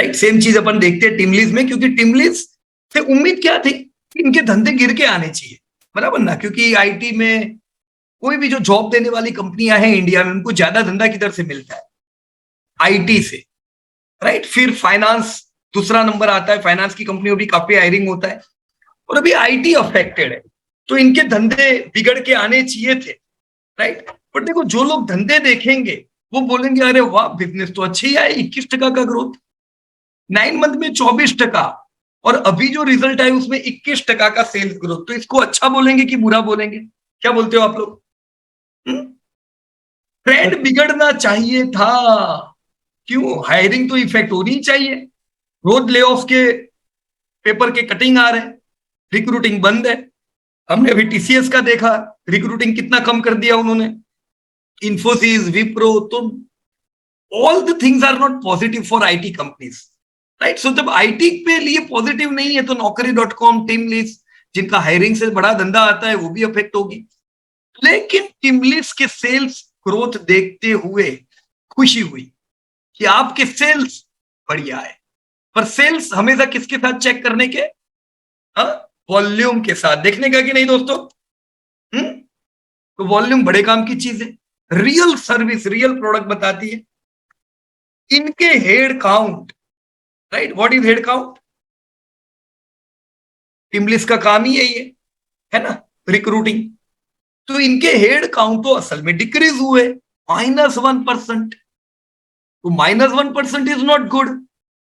Right. Same चीज अपन देखते हैं टिमलीज में, क्योंकि टिमलीज से उम्मीद क्या थी कि इनके धंधे गिर के आने चाहिए, बराबर ना, क्योंकि आईटी में कोई भी जो जॉब देने वाली कंपनियां हैं इंडिया में, उनको ज्यादा धंधा किधर से मिलता है? आईटी से, राइट। फिर फाइनेंस दूसरा नंबर आता है, फाइनेंस की कंपनियों भी काफी हायरिंग होता है, और अभी आईटी अफेक्टेड है, तो इनके धंधे बिगड़ के आने चाहिए थे, राइट। पर देखो, जो लोग धंधे देखेंगे वो बोलेंगे अरे वाह, बिजनेस तो अच्छी ही है, 21% का ग्रोथ, 9 मंथ में 24%, और अभी जो रिजल्ट आया उसमें 21% का सेल्स ग्रोथ, तो इसको अच्छा बोलेंगे कि बुरा बोलेंगे? क्या बोलते हो आप लोग? ट्रेंड बिगड़ना चाहिए था। क्यों? हायरिंग तो इफेक्ट होनी चाहिए। रोज ले ऑफ के पेपर के कटिंग आ रहे हैं, रिक्रूटिंग बंद है। हमने अभी टीसीएस का देखा, रिक्रूटिंग कितना कम कर दिया उन्होंने, इन्फोसिस, विप्रो, तो all the things are not positive for IT companies, right. So जब आईटी पे लिए पॉजिटिव नहीं है, तो नौकरी.com, टीमलीज, जिनका हायरिंग से बड़ा धंधा आता है, वो भी अफेक्ट होगी। लेकिन टीमलीज के सेल्स ग्रोथ देखते हुए खुशी हुई कि आपके सेल्स बढ़िया है। पर सेल्स हमेशा किसके साथ चेक करने के? वॉल्यूम के साथ देखने का कि नहीं दोस्तों? तो वॉल्यूम बड़े काम की चीज है। रियल सर्विस, रियल प्रोडक्ट बताती है। इनके head count, right, what is head count? TeamLease का काम ही यही है ना, रिक्रूटिंग। तो इनके हेड काउंट तो असल में डिक्रीज हुए, -1%। तो -1% इज नॉट गुड।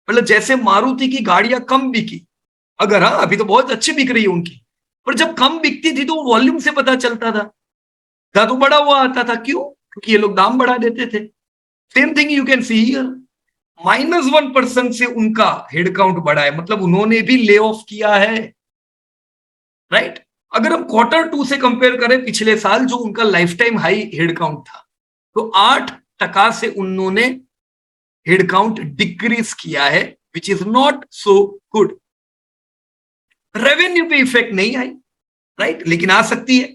मतलब जैसे मारुति की गाड़ियां कम बिकी, अगर, हाँ अभी तो बहुत अच्छी बिक रही है उनकी, पर जब कम बिकती थी तो वॉल्यूम से पता चलता था, तो बड़ा हुआ आता था। क्यों? क्योंकि ये लोग दाम बढ़ा देते थे। Same thing you can see here, -1% से उनका हेड काउंट बढ़ा है, मतलब उन्होंने भी ले ऑफ किया है, राइट। अगर हम Q2 से कंपेयर करें पिछले साल, जो उनका life time high head count था, तो 8% से उन्होंने हेड काउंट डिक्रीज किया है, which is not so good. Revenue पे इफेक्ट नहीं आई, राइट, लेकिन आ सकती है।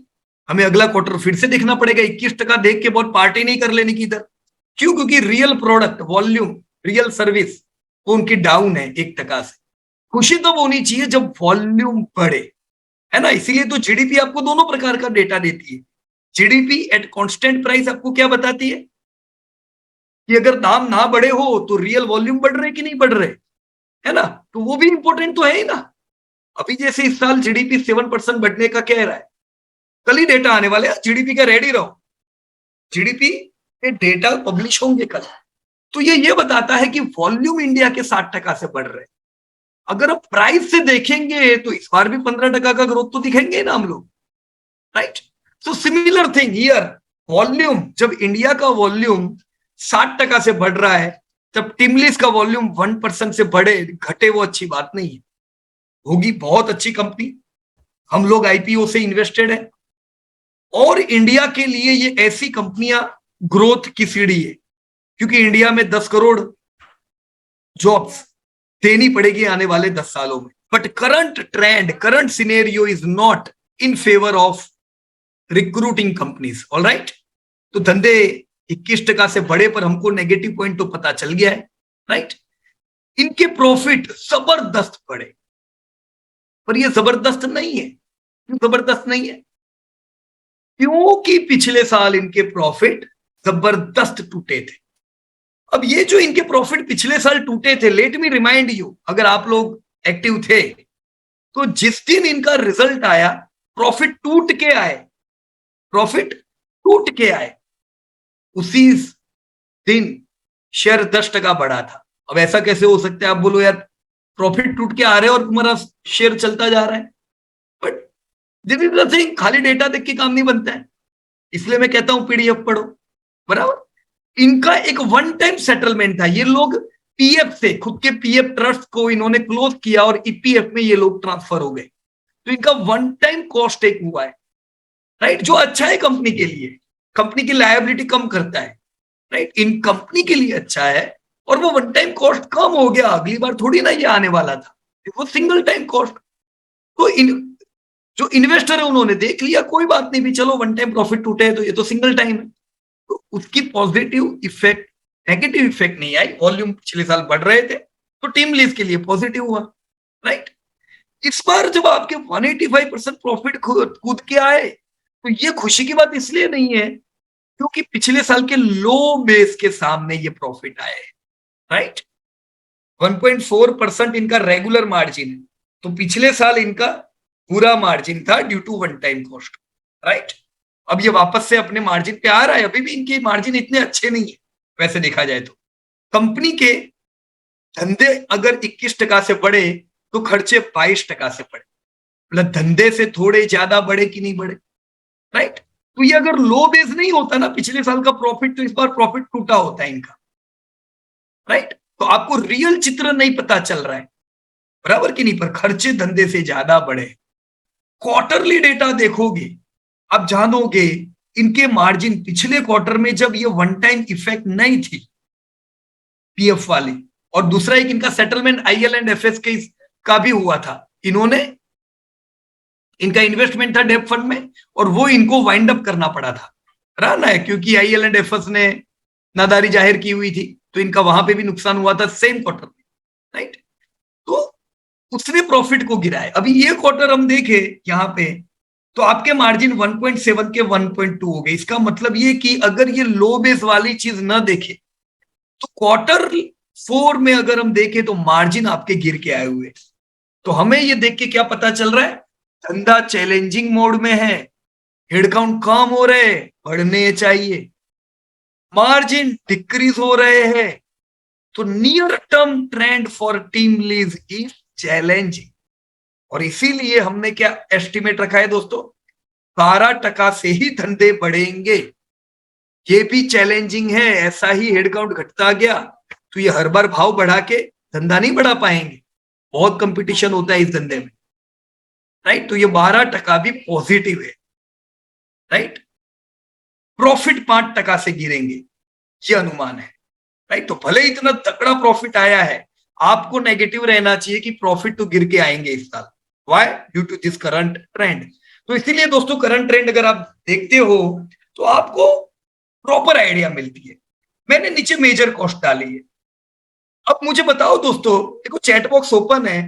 हमें अगला क्वार्टर फिर से देखना पड़ेगा। 21% देख के बहुत पार्टी नहीं कर लेनी की इधर। क्यों? क्योंकि real product, volume, real service वो उनकी डाउन है 1% से। खुशी तब होनी चाहिए जब वॉल्यूम बढ़े, है ना। इसीलिए तो जीडीपी आपको दोनों प्रकार का डेटा देती है। जीडीपी एट कांस्टेंट प्राइस आपको क्या बताती है? कि अगर दाम ना बढ़े हो तो रियल वॉल्यूम बढ़ रहे कि नहीं बढ़ रहे, है ना। तो वो भी इंपॉर्टेंट तो है ही ना। अभी जैसे इस साल जीडीपी 7% बढ़ने का कह रहा है, कल ही डेटा आने वाले हैं, जीडीपी का रेडी रहो। जीडीपी के डेटा पब्लिश होंगे कल, तो ये बताता है कि वॉल्यूम इंडिया के 60% से बढ़ रहे हैं। अगर आप प्राइस से देखेंगे तो इस बार भी 15% का ग्रोथ तो दिखेंगे ना हम लोग, right. So similar thing here, volume, जब इंडिया का वॉल्यूम 60% से बढ़ रहा है, जब टिमलीज का वॉल्यूम 1% से बढ़े घटे, वो अच्छी बात नहीं है। होगी बहुत अच्छी कंपनी, हम लोग आईपीओ से इन्वेस्टेड है, और इंडिया के लिए ये ऐसी कंपनियां ग्रोथ की सीढ़ी है, क्योंकि इंडिया में 10 करोड़ जॉब्स देनी पड़ेगी आने वाले 10 सालों में। But current trend, current scenario is not in favour of recruiting companies, alright. तो धंधे 21% से बढ़े, पर हमको नेगेटिव पॉइंट तो पता चल गया है, राइट। इनके प्रॉफिट जबरदस्त बढ़े, पर ये जबरदस्त नहीं है। क्यों जबरदस्त नहीं है? क्योंकि पिछले साल इनके प्रॉफिट जबरदस्त टूटे थे। अब ये जो इनके प्रॉफिट पिछले साल टूटे थे, लेट मी रिमाइंड यू, अगर आप लोग एक्टिव थे, तो जिस दिन इनका रिजल्ट आया, प्रॉफिट टूट के आए, प्रॉफिट टूट के आए, उसी दिन शेयर 10% बढ़ा था। अब ऐसा कैसे हो सकता है? आप बोलो यार, प्रॉफिट टूट के आ रहे हैं और तुम्हारा शेयर चलता जा रहा है। But this is the thing, खाली डेटा देख के काम नहीं बनता है। इसलिए मैं कहता हूं पीडीएफ पढ़ो, बराबर। इनका एक वन टाइम सेटलमेंट था, ये लोग पीएफ से, खुद के पीएफ ट्रस्ट को इन्होंने क्लोज किया और ईपीएफ में ये लोग ट्रांसफर हो गए। तो इनका वन टाइम कॉस्ट एक हुआ है, राइट, जो अच्छा है कंपनी के लिए। कंपनी की लायबिलिटी कम करता है, राइट, इन कंपनी के लिए अच्छा है। और वो वन टाइम कॉस्ट कम हो गया, अगली बार थोड़ी ना ये आने वाला था, वो सिंगल टाइम कॉस्ट। तो जो इन्वेस्टर है उन्होंने देख लिया, कोई बात नहीं भी, चलो वन टाइम प्रॉफिट टूटे है तो ये तो सिंगल टाइम है, तो उसकी पॉजिटिव इफेक्ट, नेगेटिव इफेक्ट नहीं आई। वॉल्यूम पिछले साल बढ़ रहे थे, तो टीम लीज के लिए पॉजिटिव हुआ, राइट। इस बार जब आपके 185% प्रॉफिट कूद के आए तो ये खुशी की बात इसलिए नहीं है क्योंकि पिछले साल के लो बेस के सामने ये प्रॉफिट आए, राइट। 1.4% इनका रेगुलर मार्जिन है, तो पिछले साल इनका पूरा मार्जिन था due to one time cost, right. अब ये वापस से अपने मार्जिन पे आ रहा है, अभी भी इनके मार्जिन इतने अच्छे नहीं है वैसे देखा जाए तो। कंपनी के धंधे अगर 21% से बढ़े तो खर्चे 22% से बढ़े, मतलब धंधे से थोड़े ज्यादा बढ़े कि नहीं बढ़े, राइट। तो ये अगर लो बेस नहीं होता ना पिछले साल का प्रॉफिट, तो इस बार प्रॉफिट टूटा होता है इनका, राइट। तो आपको रियल चित्र नहीं पता चल रहा है, बराबर कि नहीं, पर खर्चे धंधे से ज्यादा बढ़े। क्वार्टरली डेटा देखोगे आप जानोगे इनके मार्जिन पिछले क्वार्टर में जब ये वन टाइम इफेक्ट नहीं थी पीएफ वाली, और दूसरा एक इनका सेटलमेंट आईएल एंड एफएस के का भी हुआ था, इन्होंने इनका इन्वेस्टमेंट था डेप फंड में और वो इनको वाइंड अप करना पड़ा था, रहा ना है, क्योंकि आईएल एंड एफएस ने नादारी जाहिर की हुई थी तो इनका वहां पे भी नुकसान हुआ था सेम क्वार्टर में, राइट। तो उसने प्रॉफिट को गिराया। अभी ये क्वार्टर हम देखे यहां पे तो आपके मार्जिन 1.7 के 1.2 हो गए। इसका मतलब ये कि अगर ये लो बेस वाली चीज ना देखे तो क्वार्टर 4 में अगर हम देखें तो मार्जिन आपके गिर के आए हुए। तो हमें ये देख के क्या पता चल रहा है, धंधा चैलेंजिंग मोड में है, हेडकाउंट कम हो रहे, बढ़ने चाहिए, मार्जिन डिक्रीज हो रहे हैं, तो near term trend for team lease is challenging. और इसीलिए हमने क्या एस्टिमेट रखा है दोस्तों, 12% से ही धंधे बढ़ेंगे। ये भी चैलेंजिंग है, ऐसा ही हेडकाउंट घटता गया तो ये हर बार भाव बढ़ा के धंधा नहीं बढ़ा पाएंगे, बहुत कंपटीशन होता है इस धंधे में, राइट। तो ये 12% भी पॉजिटिव है, राइट। प्रॉफिट 5% से गिरेंगे ये अनुमान है, राइट। तो भले इतना तगड़ा प्रॉफिट आया है, आपको नेगेटिव रहना चाहिए कि प्रॉफिट तो गिर के आएंगे इस साल, why, due to this current trend. तो इसीलिए दोस्तों करंट ट्रेंड अगर आप देखते हो तो आपको प्रॉपर आइडिया मिलती है। मैंने नीचे मेजर कॉस्ट डाली है। अब मुझे बताओ दोस्तों, देखो चैट बॉक्स ओपन है,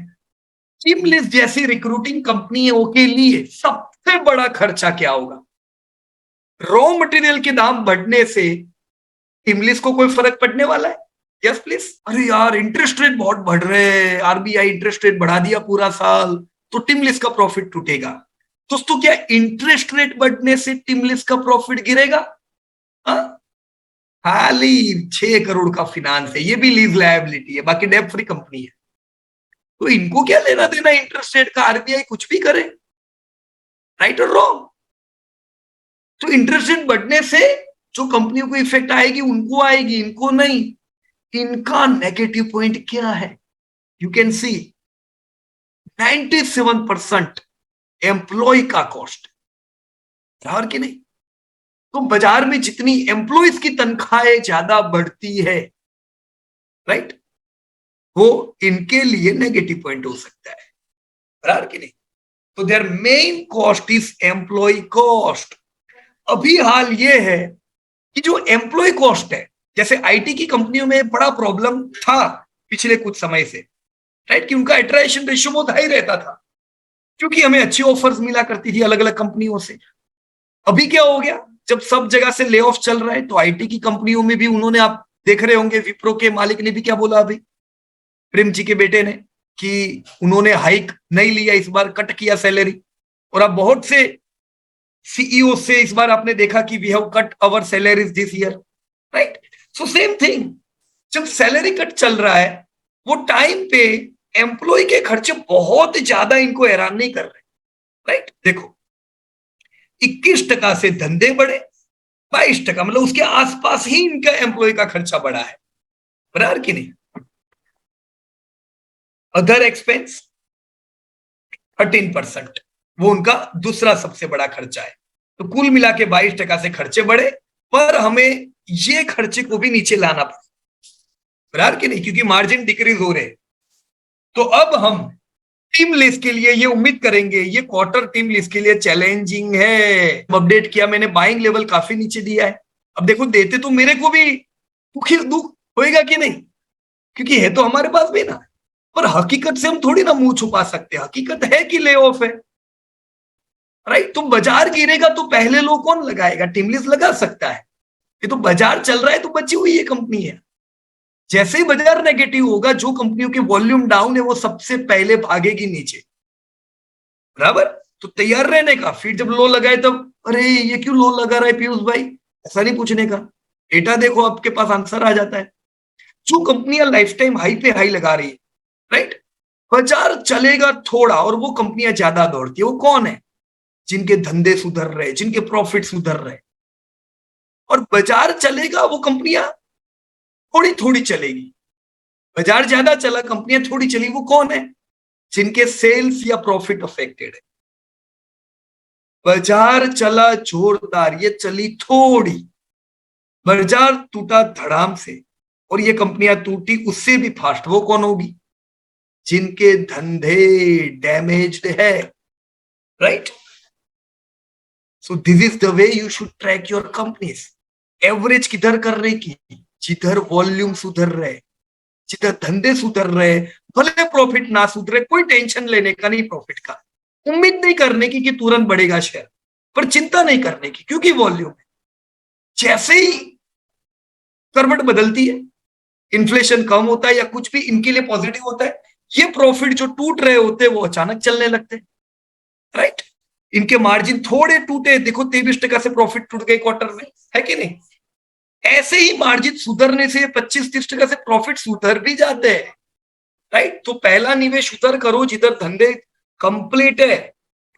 टीम लिस्ट जैसी रिक्रूटिंग कंपनियों के लिए सबसे बड़ा खर्चा क्या होगा? रॉ मटेरियल के दाम बढ़ने से टीम लिस्ट को कोई फर्क पड़ने वाला है? Yes please. अरे यार इंटरेस्ट रेट बहुत बढ़ रहे हैं, आरबीआई इंटरेस्ट रेट बढ़ा दिया पूरा साल, तो टीम लिस्ट का प्रॉफिट टूटेगा। दोस्तों क्या इंटरेस्ट रेट बढ़ने से टीम लिस्ट का प्रॉफिट गिरेगा? खाली 6 करोड़ का फिनांस है, ये भी लीज लायबिलिटी है, बाकी डेट फ्री कंपनी है, तो इनको क्या लेना देना इंटरेस्ट रेट का, आरबीआई कुछ भी करे, राइट और रॉन्ग। तो इंटरेस्ट रेट बढ़ने से जो कंपनियों को इफेक्ट आएगी उनको आएगी, इनको नहीं। इनका नेगेटिव पॉइंट क्या है, यू कैन सी 97% एम्प्लॉय का कॉस्ट, यार कि नहीं। तो बाजार में जितनी एम्प्लॉयज की तनख्वाहें ज्यादा बढ़ती है, राइट, वो इनके लिए नेगेटिव पॉइंट हो सकता है, बराबर कि नहीं। तो there main cost is employ cost. अभी हाल ये है कि जो एम्प्लॉय कॉस्ट है, जैसे आईटी की कंपनियों में बड़ा प्रॉब्लम था पिछले कुछ समय से, राइट, कि उनका अट्रैक्शन रेशियो बहुत हाई रहता था क्योंकि हमें अच्छी ऑफर्स मिला करती थी अलग अलग कंपनियों से। अभी क्या हो गया, जब सब जगह से ले ऑफ चल रहा है तो आईटी की कंपनियों में भी उन्होंने, आप देख रहे होंगे विप्रो के मालिक ने भी क्या बोला अभी, प्रेम जी के बेटे ने, कि उन्होंने हाइक नहीं लिया इस बार, कट किया सैलरी। और अब बहुत से सीईओ से इस बार आपने देखा कि we have cut our salaries this year, right. So same thing, जब सैलरी कट चल रहा है वो टाइम पे एम्प्लॉय के खर्चे बहुत ज्यादा इनको हैरान नहीं कर रहे, राइट। देखो 21% से धंधे बढ़े, 22%, मतलब उसके आसपास ही इनका एम्प्लॉय का खर्चा बढ़ा है, बराबर कि नहीं। अदर एक्सपेंस 13%, वो उनका दूसरा सबसे बड़ा खर्चा है। तो कुल मिला के 22% से खर्चे बढ़े, पर हमें ये खर्चे को भी नीचे लाना पड़ा, बराबर कि नहीं, क्योंकि मार्जिन डिक्रीज हो रहे। तो अब हम टीम लिस्ट के लिए ये उम्मीद करेंगे, ये क्वार्टर टीम लिस्ट के लिए चैलेंजिंग है। अपडेट किया मैंने, बाइंग लेवल काफी नीचे दिया है। अब देखो देते तो मेरे को भी दुख होएगा कि नहीं, क्योंकि है तो हमारे पास भी ना, पर हकीकत से हम थोड़ी ना मुंह छुपा सकते हैं, हकीकत है कि ले ऑफ है, राइट। तो बाजार गिरेगा तो पहले लो कौन लगाएगा? टिमलिस लगा सकता है, ये तो बाजार चल रहा है तो बची हुई ये कंपनी है। जैसे ही बाजार नेगेटिव होगा, जो कंपनियों की वॉल्यूम डाउन है वो सबसे पहले भागेगी नीचे, बराबर। तो तैयार रहने का, फिर जब लो लगाए तब अरे ये क्यों लो लगा रहा है पीयूष भाई, ऐसा नहीं पूछने का, डेटा देखो आपके पास आंसर आ जाता है। जो कंपनियां लाइफ टाइम हाई पे हाई लगा रही है, राइट, बाजार चलेगा थोड़ा और वो कंपनियां ज्यादा दौड़ती है, वो कौन है? जिनके धंधे सुधर रहे, जिनके प्रॉफिट सुधर रहे। और बाजार चलेगा वो कंपनियां थोड़ी थोड़ी चलेगी, बाजार ज्यादा चला कंपनियां थोड़ी चली, वो कौन है? जिनके सेल्स या प्रॉफिट अफेक्टेड है। बाजार चला जोरदार, ये चली थोड़ी, बाजार टूटा धड़ाम से और ये कंपनियां टूटी उससे भी फास्ट, वो कौन होगी? जिनके धंधे डैमेज्ड है, right. So this is the way you should track your companies. Average किधर करने की? जिधर वॉल्यूम सुधर रहे, जिधर धंधे सुधर रहे, भले प्रॉफिट ना सुधरे, कोई टेंशन लेने का नहीं प्रॉफिट का, उम्मीद नहीं करने की कि तुरंत बढ़ेगा शेयर, पर चिंता नहीं करने की, क्योंकि वॉल्यूम है। जैसे ही करवट बदलती है, इन्फ्लेशन कम होता है या कुछ भी इनके लिए पॉजिटिव होता है, ये प्रॉफिट जो टूट रहे होते हैं वो अचानक चलने लगते हैं, राइट। इनके मार्जिन थोड़े टूटे, देखो 23% से प्रॉफिट टूट गए क्वार्टर में, है कि नहीं? ऐसे ही मार्जिन सुधरने से 25-30% से प्रॉफिट सुधर भी जाते हैं, राइट। तो पहला निवेश उधर करो जिधर धंधे कंप्लीट है,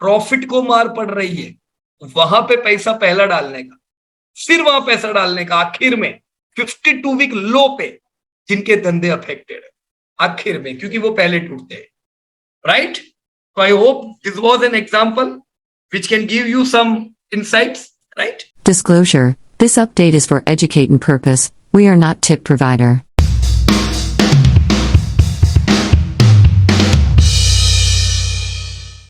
प्रॉफिट को मार पड़ रही है, वहां पे पैसा पहला डालने का, फिर वहां पैसा डालने का आखिर में 52 वीक लो पे, जिनके धंधे अफेक्टेड है आखिर में, क्योंकि वो पहले टूटते हैं, right. So I hope this was an example which can give you some insights, right? Disclosure: this update is for educating purpose. We are not tip provider.